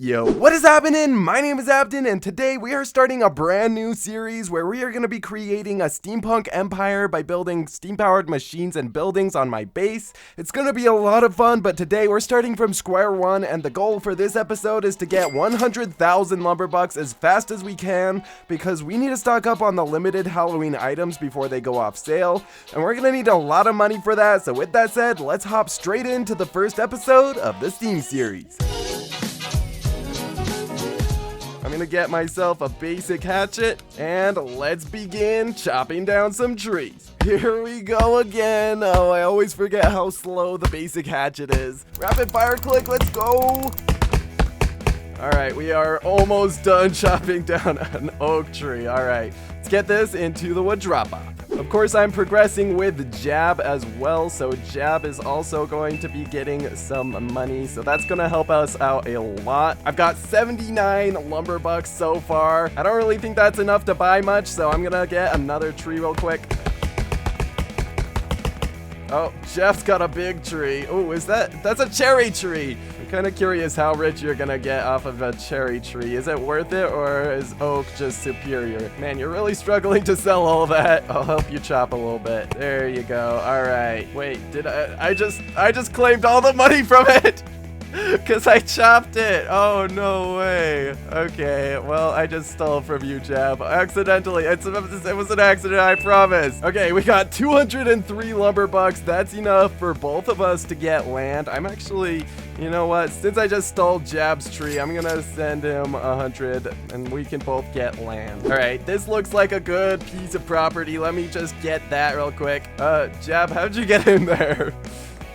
Yo, what is happening? My name is Abden, and today we are starting a brand new series where we are going to be creating a steampunk empire by building steam-powered machines and buildings on my base. It's going to be a lot of fun, but today we're starting from square one, and the goal for this episode is to get 100,000 lumber bucks as fast as we can, because we need to stock up on the limited Halloween items before they go off sale, and we're going to need a lot of money for that. So with that said, let's hop straight into the first episode of the Steam series. I'm gonna get myself a basic hatchet, and let's begin chopping down some trees. Here we go again. Oh, I always forget how slow the basic hatchet is. Rapid fire click, let's go. All right, we are almost done chopping down an oak tree. All right, let's get this into the wood drop-off. Of course, I'm progressing with Jab as well, so Jab is also going to be getting some money, so that's going to help us out a lot. I've got 79 lumber bucks so far. I don't really think that's enough to buy much, so I'm going to get another tree real quick. Oh, Jeff's got a big tree. Oh, that's a cherry tree. I'm kind of curious how rich you're gonna get off of a cherry tree. Is it worth it, or is oak just superior? Man, you're really struggling to sell all that. I'll help you chop a little bit. There you go. All right. Wait, did I just claimed all the money from it? Because I chopped it. Oh, no way. Okay, well, I just stole from you, Jab. Accidentally. It was an accident, I promise. Okay, we got 203 lumber bucks. That's enough for both of us to get land. I'm actually, you know what? Since I just stole Jab's tree, I'm going to send him 100, and we can both get land. All right, this looks like a good piece of property. Let me just get that real quick. Jab, how'd you get in there?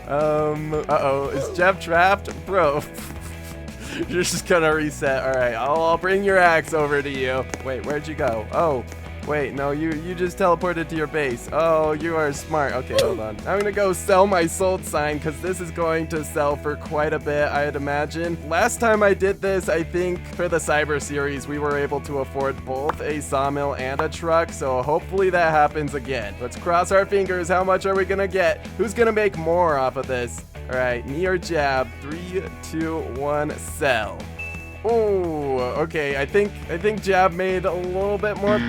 Uh-oh, is Jeb trapped? Bro, you're just gonna reset. All right, I'll bring your axe over to you. Wait, where'd you go? Oh, wait, no, you just teleported to your base. Oh, you are smart. Okay, hold on. I'm gonna go sell my sold sign, because this is going to sell for quite a bit, I'd imagine. Last time I did this, I think for the Cyber series, we were able to afford both a sawmill and a truck, so hopefully that happens again. Let's cross our fingers. How much are we gonna get? Who's gonna make more off of this? All right, me or Jab? 3, 2, 1, sell. Oh, okay, I think Jab made a little bit more.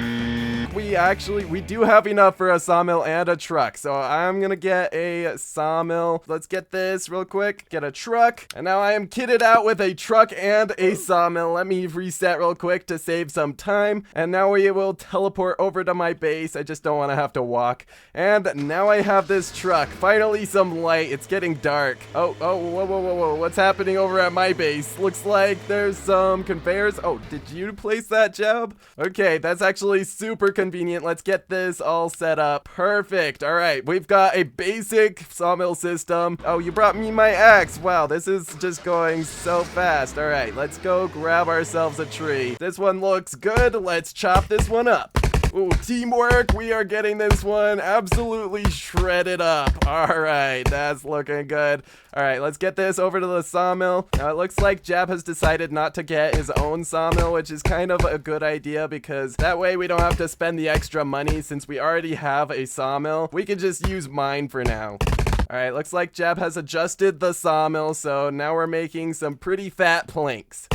We do have enough for a sawmill and a truck, so I'm gonna get a sawmill. Let's get this real quick. Get a truck, and now I am kitted out with a truck and a sawmill. Let me reset real quick to save some time, and now we will teleport over to my base. I just don't want to have to walk. And now I have this truck. Finally some light. It's getting dark. Oh, whoa. What's happening over at my base? Looks like there's some conveyors. Oh, did you place that, Jab? Okay, that's actually super convenient. Let's get this all set up. Perfect. All right, we've got a basic sawmill system. Oh, you brought me my axe. Wow, this is just going so fast. All right, let's go grab ourselves a tree. This one looks good. Let's chop this one up. Ooh, teamwork. We are getting this one absolutely shredded up. All right, that's looking good. All right, let's get this over to the sawmill. Now, it looks like Jab has decided not to get his own sawmill, which is kind of a good idea, because that way we don't have to spend the extra money. Since we already have a sawmill, we can just use mine for now. All right, looks like Jab has adjusted the sawmill, so now we're making some pretty fat planks.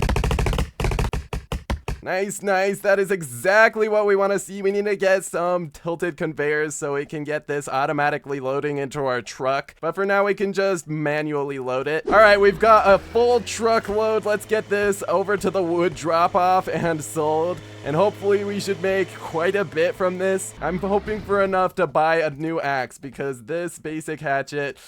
Nice. That is exactly what we want to see. We need to get some tilted conveyors so we can get this automatically loading into our truck. But for now, we can just manually load it. All right, we've got a full truckload. Let's get this over to the wood drop-off and sold. And hopefully we should make quite a bit from this. I'm hoping for enough to buy a new axe, because this basic hatchet,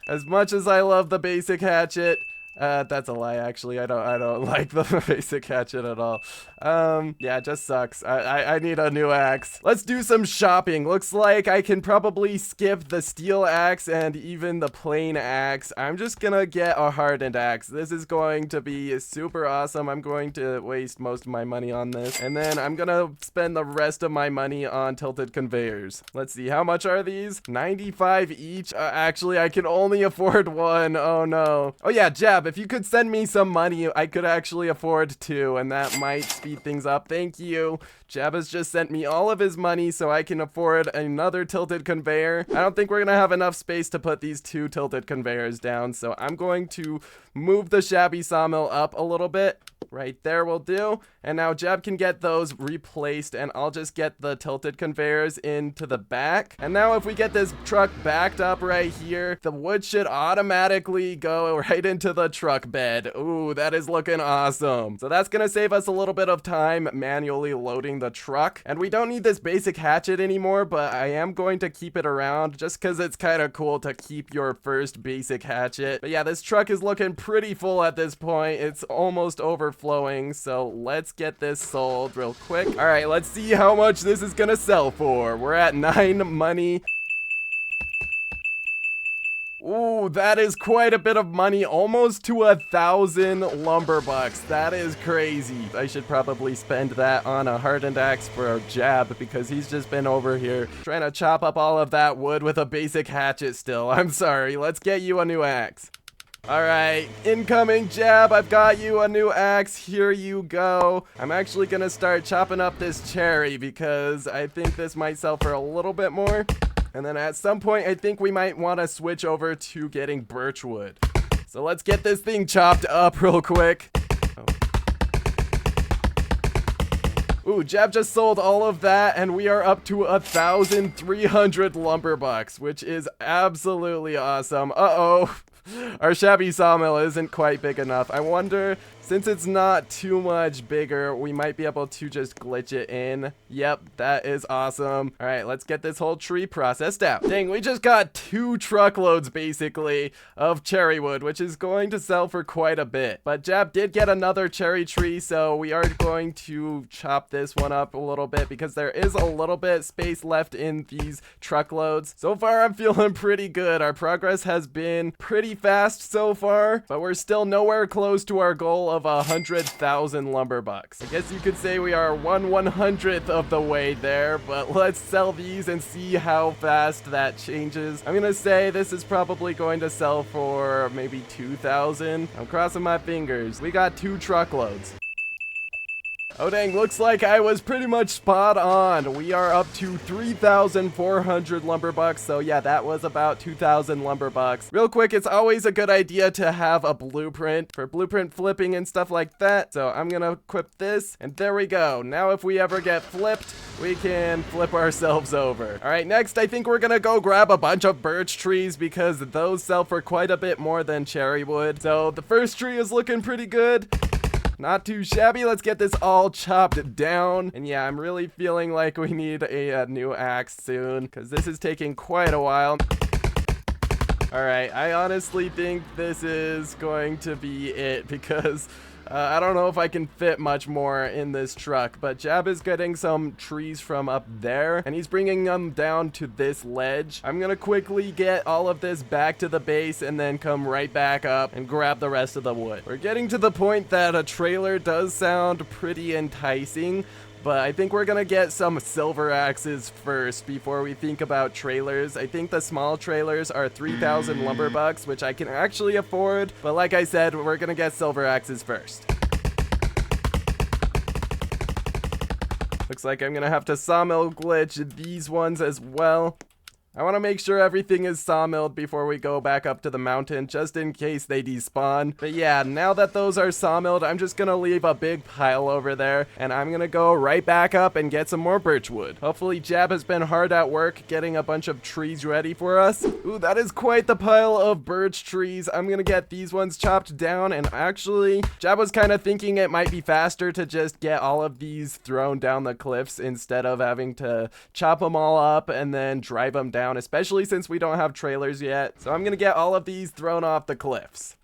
as much as I love the basic hatchet, that's a lie, actually. I don't like the basic hatchet at all. Yeah, it just sucks. I need a new axe. Let's do some shopping. Looks like I can probably skip the steel axe and even the plain axe. I'm just gonna get a hardened axe. This is going to be super awesome. I'm going to waste most of my money on this, and then I'm gonna spend the rest of my money on tilted conveyors. Let's see, how much are these? 95 each. Actually, I can only afford one. Oh no. Oh yeah, Jab, Jab, if you could send me some money, I could actually afford two, and that might speed things up. Thank you. Jab has just sent me all of his money so I can afford another tilted conveyor. I don't think we're gonna have enough space to put these two tilted conveyors down, so I'm going to move the shabby sawmill up a little bit. Right there will do. And now Jeb can get those replaced, and I'll just get the tilted conveyors into the back. And now if we get this truck backed up right here, the wood should automatically go right into the truck bed. Ooh, that is looking awesome. So that's gonna save us a little bit of time manually loading the truck. And we don't need this basic hatchet anymore, but I am going to keep it around just because it's kind of cool to keep your first basic hatchet. But yeah, this truck is looking pretty full at this point. It's almost overflowing, so let's get this sold real quick. All right, let's see how much this is gonna sell for. We're at 9 money. Ooh, that is quite a bit of money, almost to 1,000 lumber bucks. That is crazy. I should probably spend that on a hardened axe for Jab because he's just been over here trying to chop up all of that wood with a basic hatchet still. I'm sorry, let's get you a new axe. All right, incoming Jab, I've got you a new axe, here you go. I'm actually gonna start chopping up this cherry because I think this might sell for a little bit more. And then at some point, I think we might want to switch over to getting birch wood. So let's get this thing chopped up real quick. Ooh, Jab just sold all of that, and we are up to 1,300 lumber bucks, which is absolutely awesome. Uh-oh. Our shabby sawmill isn't quite big enough. I wonder, since it's not too much bigger, we might be able to just glitch it in. Yep, that is awesome. All right, let's get this whole tree processed out. Dang, we just got 2 truckloads basically of cherry wood, which is going to sell for quite a bit. But Jab did get another cherry tree, so we are going to chop this one up a little bit because there is a little bit space left in these truckloads. So far, I'm feeling pretty good. Our progress has been pretty fast so far, but we're still nowhere close to our goal of 100,000 lumber bucks. I guess you could say we are 1/100th of the way there, but let's sell these and see how fast that changes. I'm gonna say this is probably going to sell for maybe 2,000. I'm crossing my fingers. We got 2 truckloads. Oh dang, looks like I was pretty much spot on. We are up to 3,400 lumber bucks. So yeah, that was about 2,000 lumber bucks. Real quick, it's always a good idea to have a blueprint for blueprint flipping and stuff like that. So I'm gonna equip this, and there we go. Now if we ever get flipped, we can flip ourselves over. All right, next I think we're gonna go grab a bunch of birch trees because those sell for quite a bit more than cherry wood. So the first tree is looking pretty good. Not too shabby. Let's get this all chopped down. And yeah, I'm really feeling like we need a new axe soon because this is taking quite a while. All right, I honestly think this is going to be it because I don't know if I can fit much more in this truck, but Jab is getting some trees from up there, and he's bringing them down to this ledge. I'm gonna quickly get all of this back to the base and then come right back up and grab the rest of the wood. We're getting to the point that a trailer does sound pretty enticing, but I think we're gonna get some silver axes first before we think about trailers. I think the small trailers are 3,000 lumber bucks, which I can actually afford, but like I said, we're gonna get silver axes first. Looks like I'm gonna have to sawmill glitch these ones as well. I want to make sure everything is sawmilled before we go back up to the mountain, just in case they despawn. But yeah, now that those are sawmilled, I'm just gonna leave a big pile over there, and I'm gonna go right back up and get some more birch wood. Hopefully Jab has been hard at work getting a bunch of trees ready for us. Ooh, that is quite the pile of birch trees. I'm gonna get these ones chopped down, and actually, Jab was kind of thinking it might be faster to just get all of these thrown down the cliffs instead of having to chop them all up and then drive them down, especially since we don't have trailers yet. So I'm gonna get all of these thrown off the cliffs.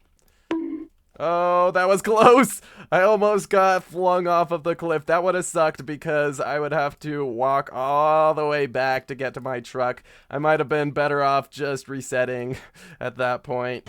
Oh, that was close. I almost got flung off of the cliff. That would have sucked because I would have to walk all the way back to get to my truck. I might have been better off just resetting at that point.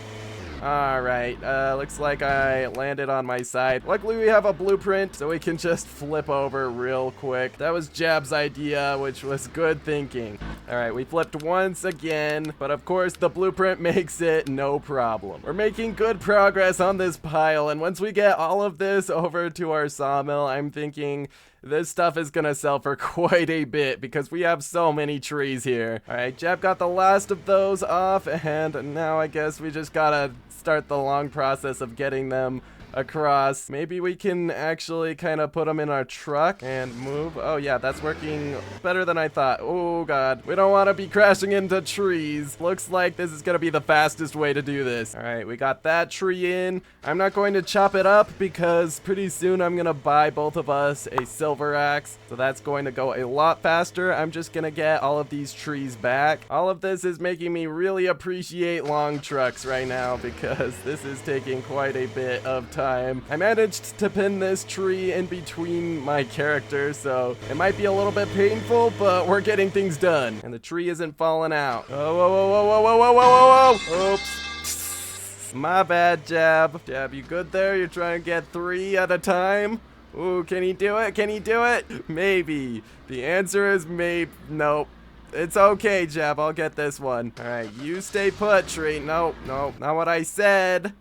Alright, looks like I landed on my side. Luckily we have a blueprint, so we can just flip over real quick. That was Jab's idea, which was good thinking. All right, we flipped once again, but of course the blueprint makes it no problem. We're making good progress on this pile, and once we get all of this over to our sawmill, I'm thinking this stuff is gonna sell for quite a bit because we have so many trees here. All right, Jeb got the last of those off, and now I guess we just gotta start the long process of getting them across. Maybe we can actually kind of put them in our truck and move. Oh yeah, that's working better than I thought. Oh god, we don't want to be crashing into trees. Looks like this is gonna be the fastest way to do this. All right, we got that tree in. I'm not going to chop it up because pretty soon I'm gonna buy both of us a silver axe, so that's going to go a lot faster. I'm just gonna get all of these trees back. All of this is making me really appreciate long trucks right now because this is taking quite a bit of time. I managed to pin this tree in between my characters, so it might be a little bit painful, but we're getting things done. And the tree isn't falling out. Oh, whoa, whoa, whoa, whoa, whoa, whoa, whoa, whoa. Oops. My bad, Jab. Jab, you good there? You're trying to get 3 at a time? Ooh, can he do it? Can he do it? Maybe. The answer is maybe. Nope. It's okay, Jab. I'll get this one. All right, you stay put, tree. Nope, nope, not what I said.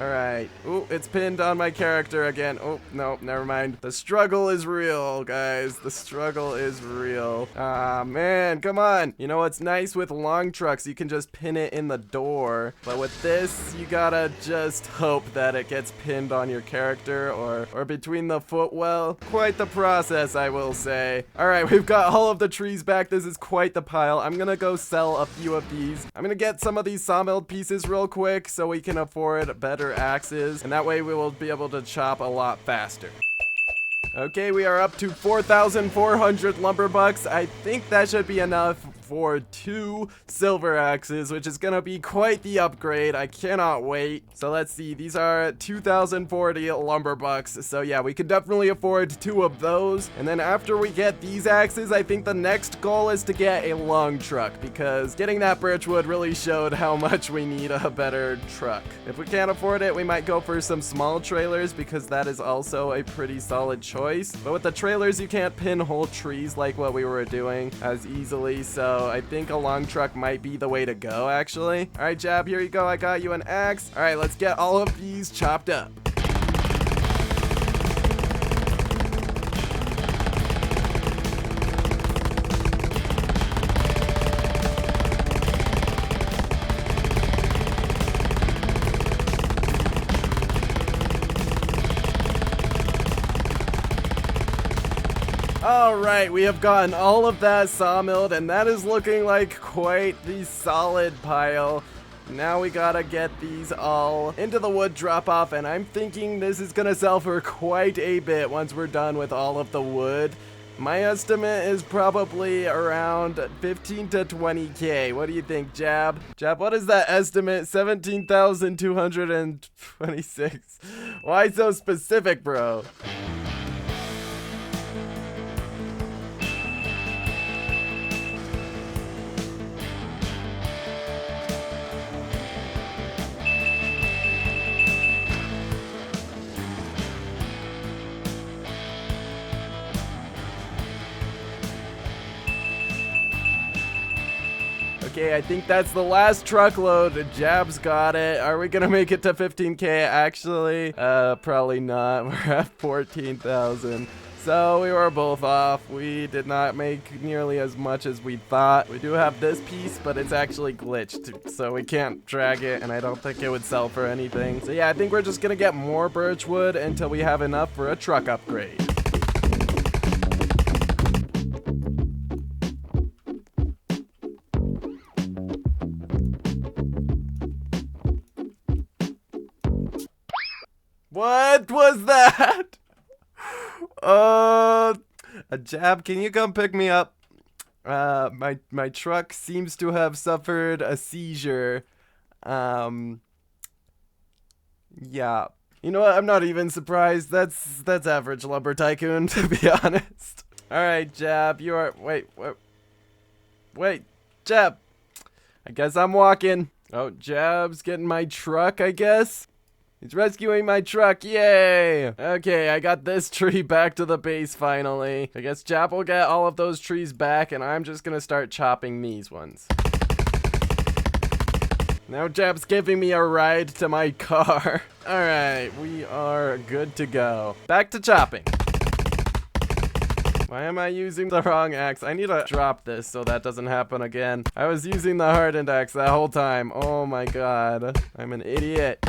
All right. Ooh, it's pinned on my character again. Oh, no, never mind. The struggle is real, guys. The struggle is real. Ah, man, come on. You know what's nice with long trucks? You can just pin it in the door. But with this, you gotta just hope that it gets pinned on your character or between the footwell. Quite the process, I will say. All right, we've got all of the trees back. This is quite the pile. I'm gonna go sell a few of these. I'm gonna get some of these sawmill pieces real quick so we can afford better axes, and that way we will be able to chop a lot faster. Okay, we are up to 4,400 lumber bucks. I think that should be enough for 2 silver axes, which is gonna be quite the upgrade. I cannot wait. So let's see, these are 2,040 lumber bucks. So yeah, we can definitely afford 2 of those. And then after we get these axes, I think the next goal is to get a long truck, because getting that birchwood really showed how much we need a better truck. If we can't afford it, we might go for some small trailers, because that is also a pretty solid choice. But with the trailers, you can't pin whole trees like what we were doing as easily, so I think a long truck might be the way to go, actually. All right, Jab, here you go. I got you an axe. All right, let's get all of these chopped up. Alright, we have gotten all of that sawmilled, and that is looking like quite the solid pile. Now we gotta get these all into the wood drop-off, and I'm thinking this is gonna sell for quite a bit once we're done with all of the wood. My estimate is probably around 15 to 20k. What do you think, Jab? Jab, what is that estimate? 17,226. Why so specific, bro? Okay, I think that's the last truckload. Jab's got it. Are we gonna make it to 15k? Actually, probably not. We're at 14,000. So we were both off. We did not make nearly as much as we thought. We do have this piece, but it's actually glitched, so we can't drag it, and I don't think it would sell for anything. So yeah, I think we're just gonna get more birch wood until we have enough for a truck upgrade. What was that? A Jab, can you come pick me up? My truck seems to have suffered a seizure. Yeah. You know what? I'm not even surprised. That's average lumber, Tycoon, to be honest. All right, Jab, you are. Wait, Jab. I guess I'm walking. Oh, Jab's getting my truck, I guess. He's rescuing my truck. Yay. Okay, I got this tree back to the base finally. I guess Jap will get all of those trees back, and I'm just gonna start chopping these ones. Now Jap's giving me a ride to my car. Alright, we are good to go. Back to chopping. Why am I using the wrong axe? I need to drop this so that doesn't happen again. I was using the hardened axe that whole time. Oh my god. I'm an idiot.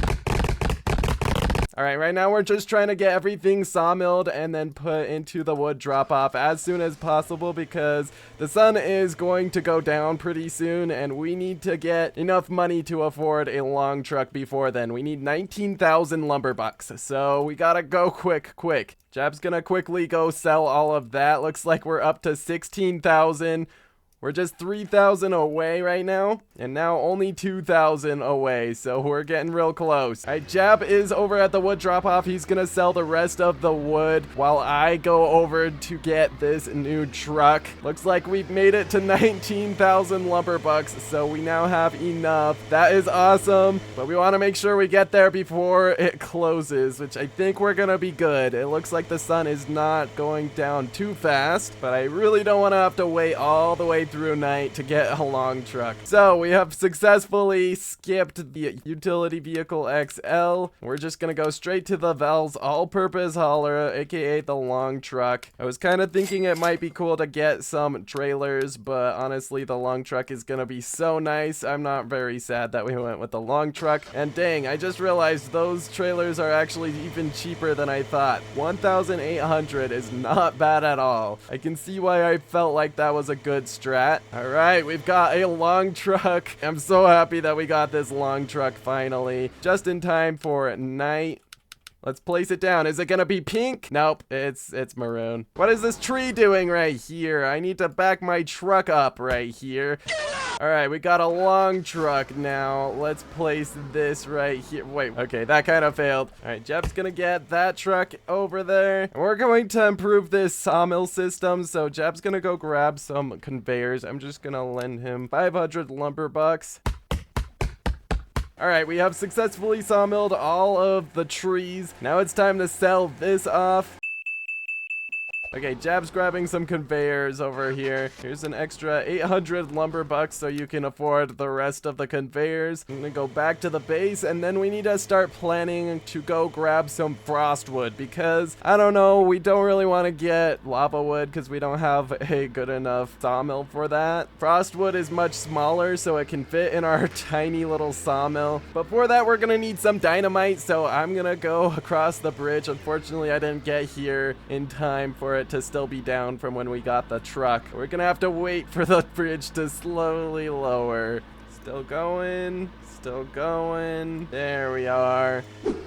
Alright, right now we're just trying to get everything sawmilled and then put into the wood drop-off as soon as possible because the sun is going to go down pretty soon and we need to get enough money to afford a long truck before then. We need 19,000 lumber bucks, so we gotta go quick. Jap's gonna quickly go sell all of that. Looks like we're up to 16,000. We're just 3,000 away right now, and now only 2,000 away, so we're getting real close. Alright, Jap is over at the wood drop-off. He's gonna sell the rest of the wood while I go over to get this new truck. Looks like we've made it to 19,000 lumber bucks, so we now have enough. That is awesome, but we want to make sure we get there before it closes, which I think we're gonna be good. It looks like the sun is not going down too fast, but I really don't want to have to wait all the way through night to get a long truck. So we have successfully skipped the utility vehicle XL. We're just gonna go straight to the Val's all-purpose hauler, aka the long truck. I was kind of thinking it might be cool to get some trailers, but honestly the long truck is gonna be so nice. I'm not very sad that we went with the long truck. And dang, I just realized those trailers are actually even cheaper than I thought. 1,800 is not bad at all. I can see why I felt like that was a good strat. Alright, we've got a long truck. I'm so happy that we got this long truck finally. Just in time for night. Let's place it down. Is it gonna be pink? Nope, it's maroon. What is this tree doing right here? I need to back my truck up right here. Alright, we got a long truck now. Let's place this right here. Wait, okay, that kind of failed. Alright, Jeff's gonna get that truck over there. And we're going to improve this sawmill system. So Jeff's gonna go grab some conveyors. I'm just gonna lend him 500 lumber bucks. Alright, we have successfully sawmilled all of the trees. Now it's time to sell this off. Okay, Jab's grabbing some conveyors over here. Here's an extra 800 lumber bucks so you can afford the rest of the conveyors. I'm gonna go back to the base and then we need to start planning to go grab some frost wood because, I don't know, we don't really want to get lava wood because we don't have a good enough sawmill for that. Frost wood is much smaller so it can fit in our tiny little sawmill. But for that we're gonna need some dynamite, so I'm gonna go across the bridge. Unfortunately, I didn't get here in time for it to still be down from when we got the truck. We're gonna have to wait for the bridge to slowly lower. Still going. There we are.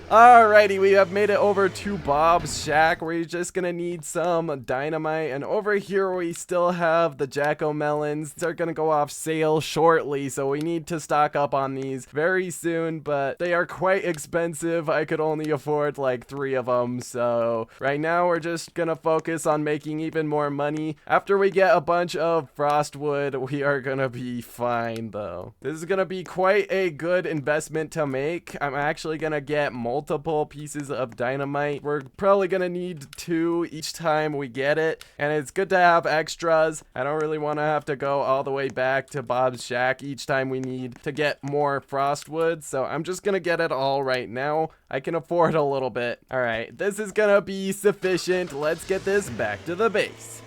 Alrighty, we have made it over to Bob's shack. We're just gonna need some dynamite, and over here we still have the jack-o'-melons. They're gonna go off sale shortly, so we need to stock up on these very soon, but they are quite expensive. I could only afford like 3 of them, so right now we're just gonna focus on making even more money. After we get a bunch of frost wood, we are gonna be fine though. This is gonna be quite a good investment to make. I'm actually gonna get multiple pieces of dynamite. We're probably gonna need 2 each time we get it, and it's good to have extras. I don't really want to have to go all the way back to Bob's shack each time we need to get more frost wood, so I'm just gonna get it all right now. I can afford a little bit. Alright, this is gonna be sufficient. Let's get this back to the base.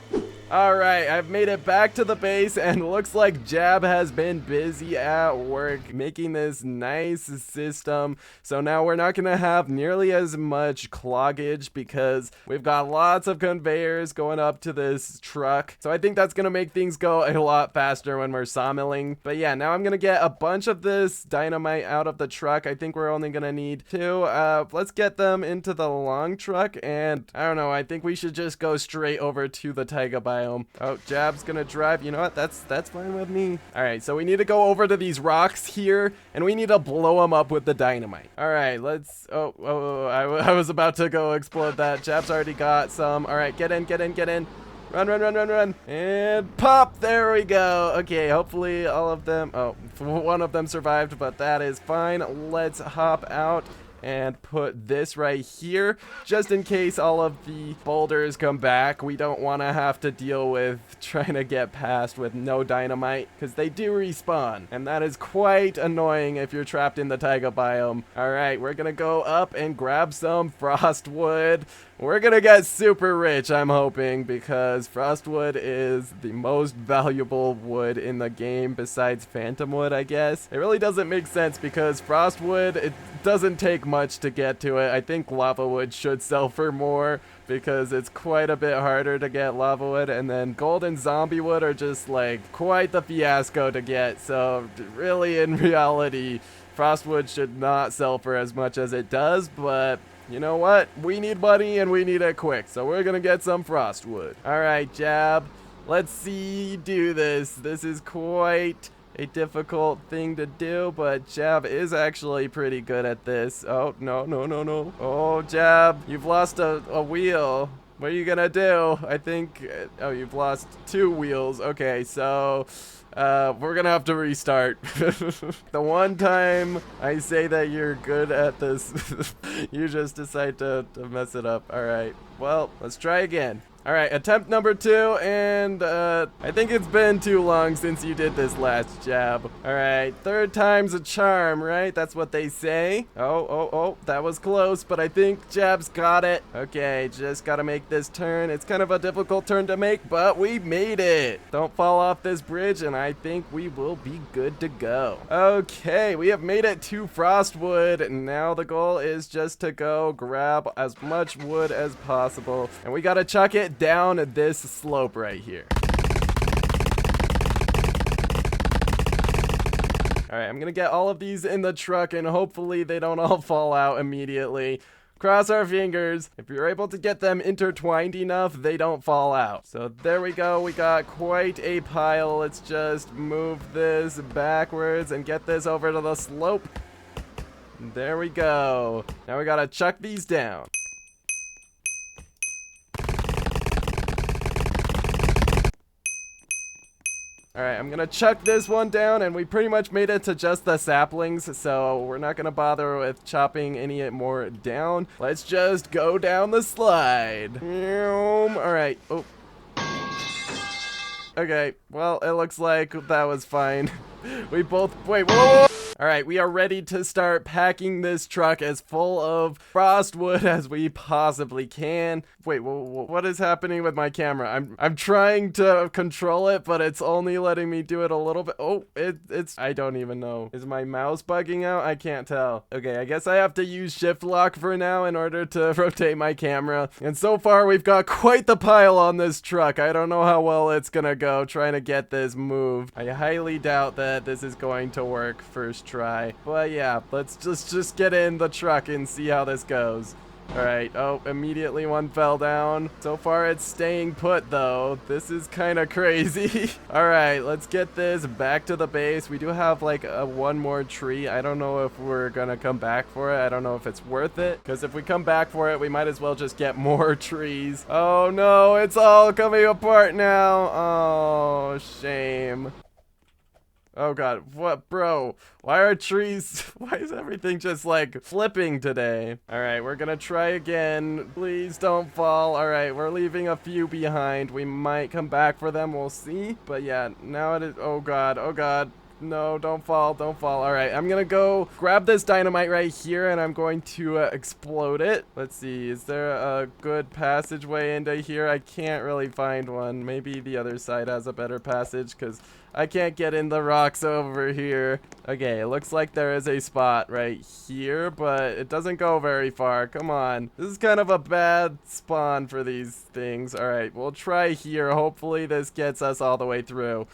Alright, I've made it back to the base, and looks like Jab has been busy at work making this nice system. So now we're not going to have nearly as much cloggage because we've got lots of conveyors going up to this truck. So I think that's going to make things go a lot faster when we're sawmilling. But yeah, now I'm going to get a bunch of this dynamite out of the truck. I think we're only going to need 2. Let's get them into the long truck, and I don't know, I think we should just go straight over to the taiga biome. Oh, Jab's gonna drive. You know what? That's fine with me. All right, so we need to go over to these rocks here, and we need to blow them up with the dynamite. All right, let's. I was about to go explode that. Jab's already got some. All right, get in. Run. And pop. There we go. Okay, hopefully all of them. Oh, one of them survived, but that is fine. Let's hop out and put this right here, just in case all of the boulders come back. We don't want to have to deal with trying to get past with no dynamite, because they do respawn, and that is quite annoying if you're trapped in the taiga biome. Alright, we're gonna go up and grab some frost wood. We're gonna get super rich, I'm hoping, because frost wood is the most valuable wood in the game besides phantom wood, I guess. It really doesn't make sense because frost wood, it doesn't take much to get to it. I think lava wood should sell for more because it's quite a bit harder to get lava wood, and then gold and zombie wood are just like quite the fiasco to get. So really, in reality, frost wood should not sell for as much as it does, but you know what? We need money and we need it quick, so we're gonna get some frost wood. Alright, Jab, let's see you do this. This is quite a difficult thing to do, but Jab is actually pretty good at this. Oh, no, no, no, no. Oh, Jab, you've lost a wheel. What are you gonna do? I think, oh, you've lost 2 wheels. Okay, so we're gonna have to restart. The one time I say that you're good at this, you just decide to mess it up. Alright, well, let's try again. Alright, attempt number 2, and I think it's been too long since you did this last Jab. Alright, 3rd time's a charm, right? That's what they say. Oh, that was close, but I think Jab's got it. Okay, just gotta make this turn. It's kind of a difficult turn to make, but we made it. Don't fall off this bridge, and I think we will be good to go. Okay, we have made it to Frostwood, and now the goal is just to go grab as much wood as possible, and we gotta chuck it down this slope right here. Alright, I'm gonna get all of these in the truck and hopefully they don't all fall out immediately. Cross our fingers. If you're able to get them intertwined enough, they don't fall out. So there we go. We got quite a pile. Let's just move this backwards and get this over to the slope. There we go. Now we gotta chuck these down. Alright, I'm gonna chuck this one down, and we pretty much made it to just the saplings, so we're not gonna bother with chopping any more down. Let's just go down the slide. Alright, oh. Okay, well, it looks like that was fine. We both, wait, whoa! Alright, we are ready to start packing this truck as full of frostwood as we possibly can. Wait, what is happening with my camera? I'm trying to control it, but it's only letting me do it a little bit. Oh, it's, I don't even know. Is my mouse bugging out? I can't tell. Okay, I guess I have to use shift lock for now in order to rotate my camera. And so far, we've got quite the pile on this truck. I don't know how well it's gonna go trying to get this moved. I highly doubt that this is going to work first try. But yeah, let's just get in the truck and see how this goes. Alright, oh, immediately one fell down. So far it's staying put though. This is kind of crazy. Alright, let's get this back to the base. We do have like one more tree. I don't know if we're gonna come back for it. I don't know if it's worth it, because if we come back for it, we might as well just get more trees. Oh no, it's all coming apart now. Oh, shame. Oh god, what, bro? Why are trees, why is everything just like flipping today? Alright, we're gonna try again. Please don't fall. Alright, we're leaving a few behind. We might come back for them, we'll see. But yeah, now it is, oh god, oh god. No, don't fall, don't fall. Alright, I'm gonna go grab this dynamite right here and I'm going to explode it. Let's see, is there a good passageway into here? I can't really find one. Maybe the other side has a better passage, because I can't get in the rocks over here. Okay, it looks like there is a spot right here, but it doesn't go very far. Come on. This is kind of a bad spawn for these things. Alright, we'll try here. Hopefully this gets us all the way through.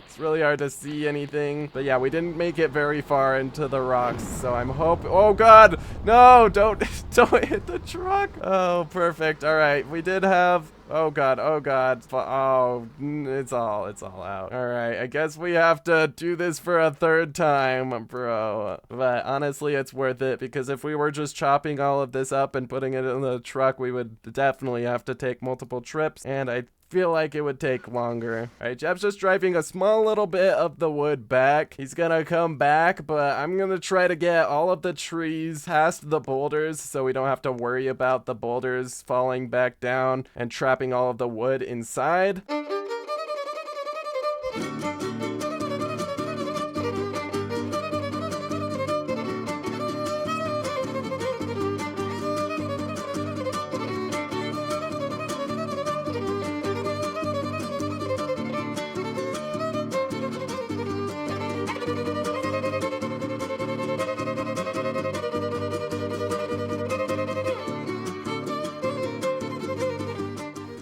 It's really hard to see anything, but yeah, we didn't make it very far into the rocks, so I'm hoping. Oh god, no, don't hit the truck. Oh, perfect. All right, we did have, Oh god, oh god. Oh, it's all out. All right, I guess we have to do this for a third time, bro. But honestly, it's worth it because if we were just chopping all of this up and putting it in the truck, we would definitely have to take multiple trips, and I feel like it would take longer. All right, Jeb's just driving a small little bit of the wood back. He's gonna come back, but I'm gonna try to get all of the trees past the boulders so we don't have to worry about the boulders falling back down and trapping all of the wood inside.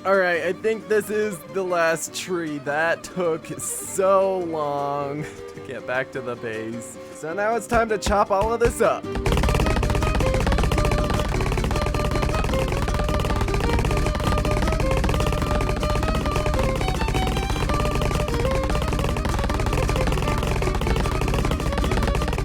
Alright, I think this is the last tree. That took so long to get back to the base. So now it's time to chop all of this up.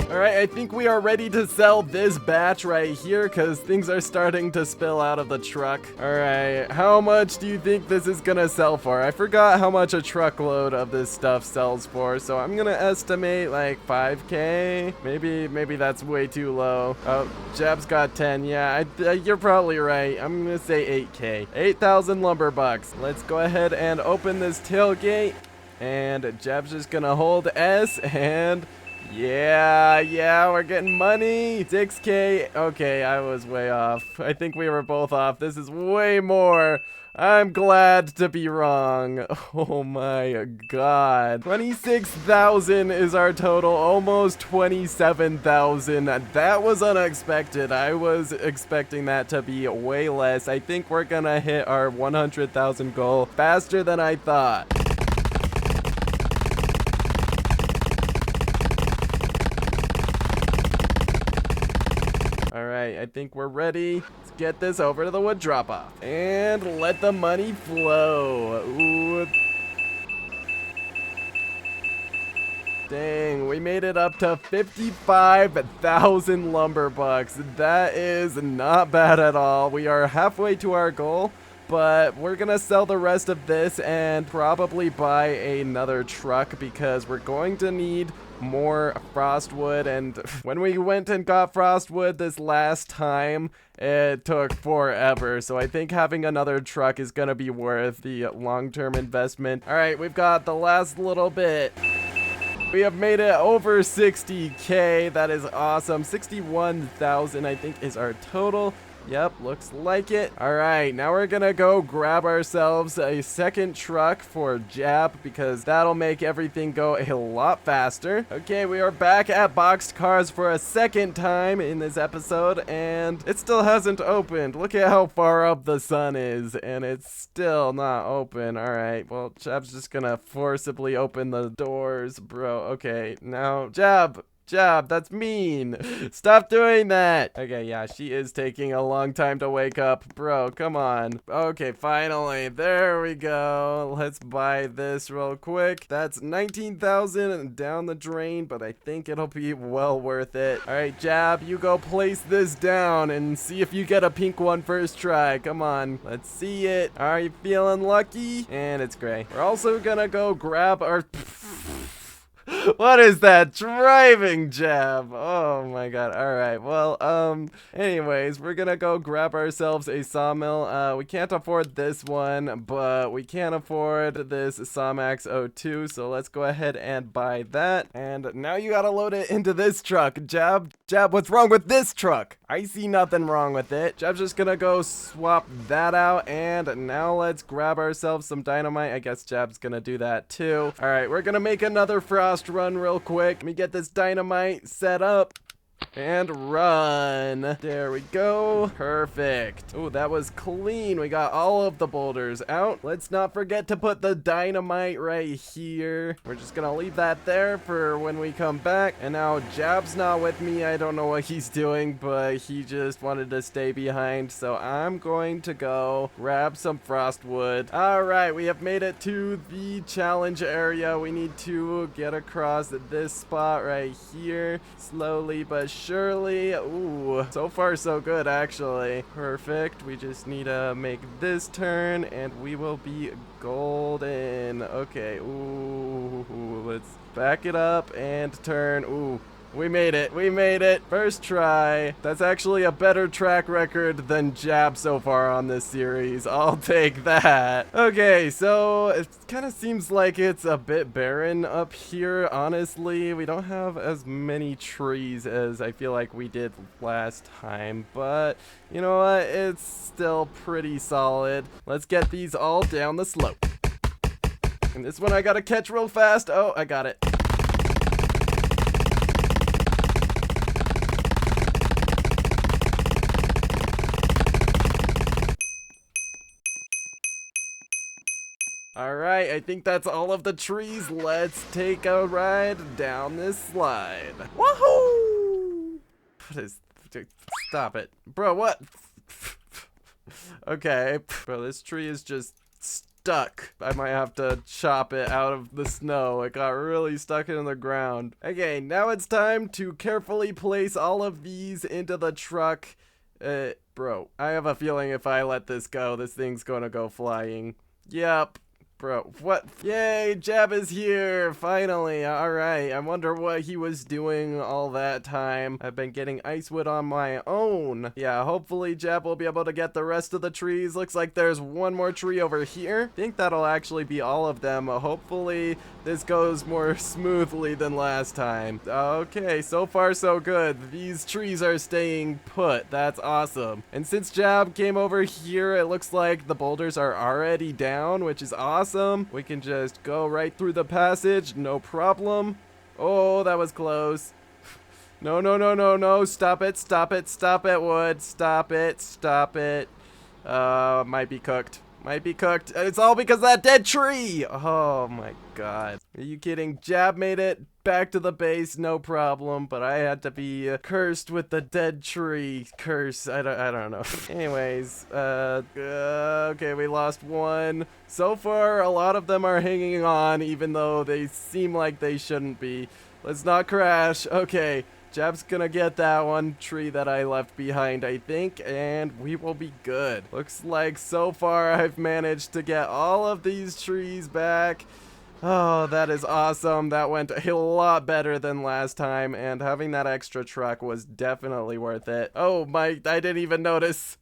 Alright, I think we are ready to sell this batch right here because things are starting to spill out of the truck. Alright, how much do you think this is gonna sell for? I forgot how much a truckload of this stuff sells for, so I'm gonna estimate like 5K. Maybe that's way too low. Oh, Jeb's got 10. Yeah, you're probably right. I'm gonna say 8K. 8,000 lumber bucks. Let's go ahead and open this tailgate, and Jeb's just gonna hold S and... Yeah, we're getting money. 6K. Okay, I was way off. I think we were both off. This is way more. I'm glad to be wrong. Oh my god. 26,000 is our total. Almost 27,000. That was unexpected. I was expecting that to be way less. I think we're gonna hit our 100,000 goal faster than I thought. Alright, I think we're ready. Let's get this over to the wood drop-off. And let the money flow. Ooh. Dang, we made it up to 55,000 lumber bucks. That is not bad at all. We are halfway to our goal, but we're gonna sell the rest of this and probably buy another truck because we're going to need more frostwood, and when we went and got frostwood this last time, it took forever, so I think having another truck is gonna be worth the long-term investment. All right, we've got the last little bit. We have made it over 60K. That is awesome. 61,000 I think is our total. Yep, looks like it. All right, now we're gonna go grab ourselves a second truck for Jab because that'll make everything go a lot faster. Okay, we are back at Boxed Cars for a second time in this episode, and it still hasn't opened. Look at how far up the sun is, and it's still not open. All right, well, Jab's just gonna forcibly open the doors, bro. Okay, now, Jab, that's mean. Stop doing that. Okay, yeah, she is taking a long time to wake up. Bro, come on. Okay, finally. There we go. Let's buy this real quick. That's 19,000 down the drain, but I think it'll be well worth it. All right, Jab, you go place this down and see if you get a pink one first try. Come on. Let's see it. Are you feeling lucky? And it's gray. We're also gonna go grab our... What is that driving, Jab? Oh my god. Alright, well, anyways, we're gonna go grab ourselves a sawmill. We can't afford this one, but we can afford this Sawmax 02, so let's go ahead and buy that. And now you gotta load it into this truck. Jab, what's wrong with this truck? I see nothing wrong with it. Jab's just gonna go swap that out, and now let's grab ourselves some dynamite. I guess Jab's gonna do that too. Alright, we're gonna make another frost run real quick. Let me get this dynamite set up. And run. There we go. Perfect. Oh, that was clean. We got all of the boulders out. Let's not forget to put the dynamite right here. We're just gonna leave that there for when we come back. And now Jab's not with me. I don't know what he's doing, but he just wanted to stay behind. So I'm going to go grab some frost wood. All right, we have made it to the challenge area. We need to get across this spot right here. Slowly but surely. Ooh, so far so good, actually. Perfect. We just need to make this turn and we will be golden. Okay. Ooh, let's back it up and turn. Ooh. We made it. We made it. First try. That's actually a better track record than Jab so far on this series. I'll take that. Okay, so it kind of seems like it's a bit barren up here, honestly. We don't have as many trees as I feel like we did last time, but you know what? It's still pretty solid. Let's get these all down the slope. And this one I gotta catch real fast. Oh, I got it. Alright, I think that's all of the trees. Let's take a ride down this slide. Woohoo! What is... Stop it. Bro, what? Okay. Bro, this tree is just stuck. I might have to chop it out of the snow. It got really stuck in the ground. Okay, now it's time to carefully place all of these into the truck. Bro, I have a feeling if I let this go, this thing's gonna go flying. Yep. Bro, what? Yay, Jab is here, finally. Alright, I wonder what he was doing all that time. I've been getting ice wood on my own. Yeah, hopefully Jab will be able to get the rest of the trees. Looks like there's one more tree over here. I think that'll actually be all of them. Hopefully this goes more smoothly than last time. Okay, so far so good. These trees are staying put. That's awesome. And since Jab came over here, it looks like the boulders are already down, which is awesome. We can just go right through the passage, no problem. Oh, that was close. No, no, no, no, no. Stop it, stop it, stop it, wood. Stop it, stop it. Might be cooked. Might be cooked. It's all because of that dead tree. Oh my god. Are you kidding? Jab made it back to the base, no problem, but I had to be cursed with the dead tree curse. I don't know. Anyways, okay, we lost one. So far, a lot of them are hanging on, even though they seem like they shouldn't be. Let's not crash. Okay. Jab's gonna get that one tree that I left behind, I think, and we will be good. Looks like so far I've managed to get all of these trees back. Oh, that is awesome. That went a lot better than last time, and having that extra truck was definitely worth it. Oh my, I didn't even notice.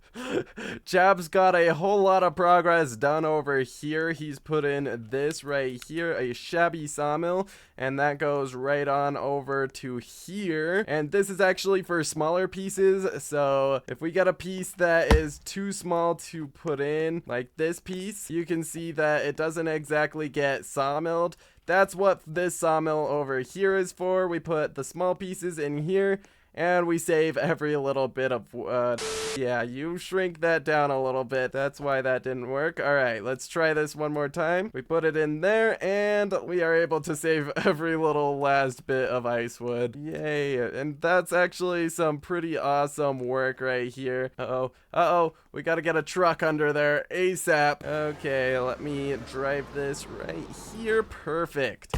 Jab's got a whole lot of progress done over here. He's put in this right here, a shabby sawmill, and that goes right on over to here. And this is actually for smaller pieces, so if we get a piece that is too small to put in, like this piece, you can see that it doesn't exactly get sawmilled. That's what this sawmill over here is for. We put the small pieces in here, and we save every little bit of wood. Yeah, you shrink that down a little bit. That's why that didn't work. All right, let's try this one more time. We put it in there, and we are able to save every little last bit of ice wood. Yay, and that's actually some pretty awesome work right here. Uh-oh, uh-oh, we gotta get a truck under there ASAP. Okay, let me drive this right here. Perfect.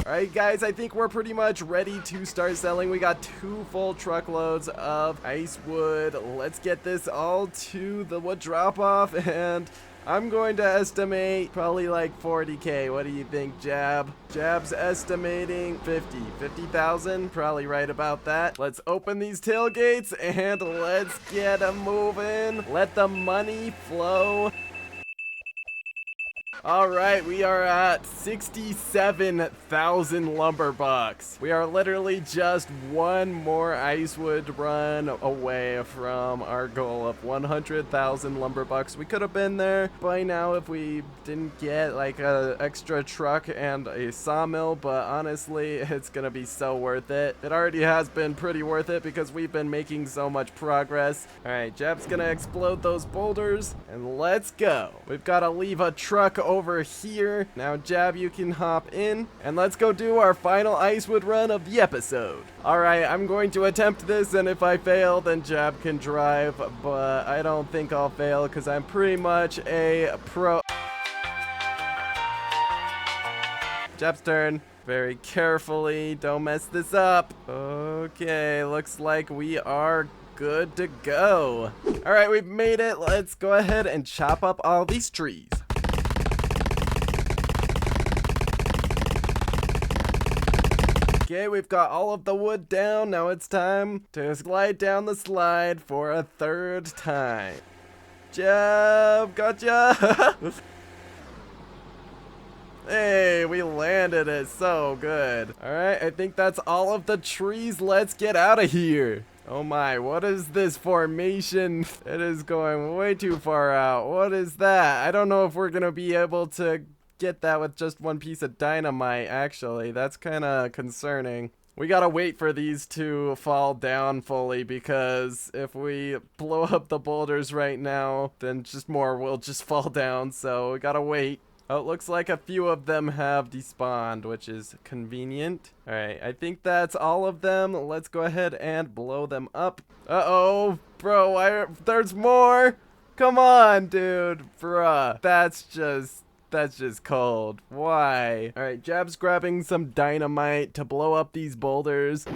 Alright guys, I think we're pretty much ready to start selling. We got 2 full truckloads of ice wood. Let's get this all to the wood drop off, and I'm going to estimate probably like 40K. What do you think, Jab? Jab's estimating 50,000. Probably right about that. Let's open these tailgates and let's get them moving. Let the money flow. All right, we are at 67,000 lumber bucks. We are literally just one more Icewood run away from our goal of 100,000 lumber bucks. We could have been there by now if we didn't get like an extra truck and a sawmill, but honestly, it's gonna be so worth it. It already has been pretty worth it because we've been making so much progress. All right, Jeb's gonna explode those boulders and let's go. We've got to leave a truck over here. Now, Jab, you can hop in and let's go do our final Icewood run of the episode. All right, I'm going to attempt this, and if I fail, then Jab can drive, but I don't think I'll fail because I'm pretty much a pro. Jab's turn. Very carefully, don't mess this up. Okay, looks like we are good to go. All right, we've made it. Let's go ahead and chop up all these trees. Okay, we've got all of the wood down. Now it's time to slide down the slide for a third time. Jab, gotcha. Hey, we landed it so good. All right, I think that's all of the trees. Let's get out of here. Oh my, what is this formation? It is going way too far out. What is that? I don't know if we're gonna be able to get that with just one piece of dynamite, actually. That's kind of concerning. We gotta wait for these to fall down fully, because if we blow up the boulders right now, then just more will just fall down, so we gotta wait. Oh, it looks like a few of them have despawned, which is convenient. Alright, I think that's all of them. Let's go ahead and blow them up. Uh-oh, bro, there's more! Come on, dude, bruh. That's just cold. Why? Alright, Jab's grabbing some dynamite to blow up these boulders.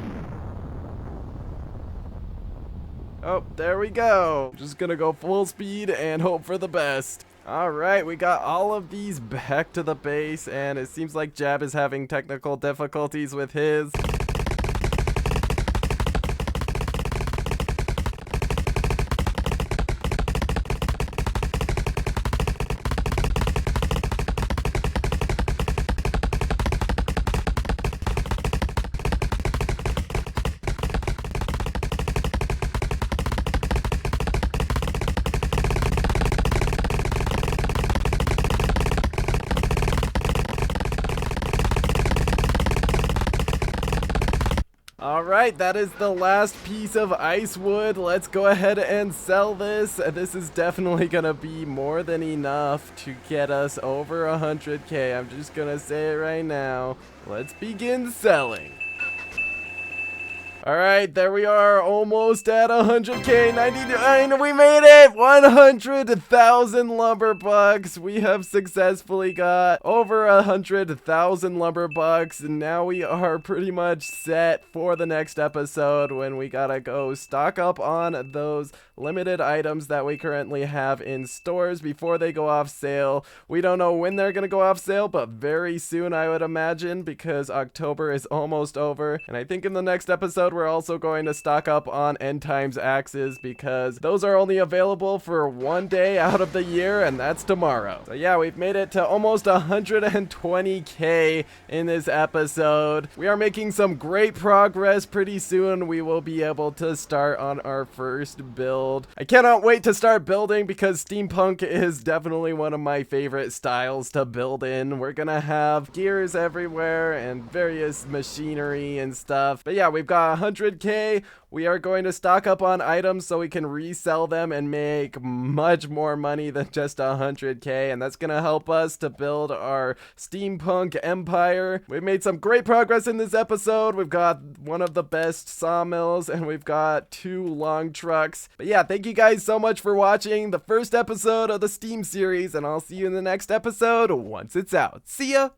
Oh, there we go. Just gonna go full speed and hope for the best. Alright, we got all of these back to the base, and it seems like Jab is having technical difficulties with his. Alright, that is the last piece of Icewood. Let's go ahead and sell this. This is definitely gonna be more than enough to get us over 100K. I'm just gonna say it right now. Let's begin selling. Alright, there we are, almost at 100K, 99, we made it! 100,000 lumber bucks. We have successfully got over 100,000 lumber bucks, and now we are pretty much set for the next episode, when we gotta go stock up on those limited items that we currently have in stores before they go off sale. We don't know when they're gonna go off sale, but very soon, I would imagine, because October is almost over. And I think in the next episode, we're also going to stock up on end times axes, because those are only available for one day out of the year, and that's tomorrow. So yeah, we've made it to almost 120K in this episode. We are making some great progress. Pretty soon we will be able to start on our first build. I cannot wait to start building, because steampunk is definitely one of my favorite styles to build in. We're gonna have gears everywhere and various machinery and stuff. But yeah, we've got 100K. We are going to stock up on items so we can resell them and make much more money than just 100K, and that's gonna help us to build our steampunk empire. We've made some great progress in this episode. We've got one of the best sawmills, and we've got 2 long trucks. But yeah, thank you guys so much for watching the first episode of the Steam series, and I'll see you in the next episode once it's out. See ya!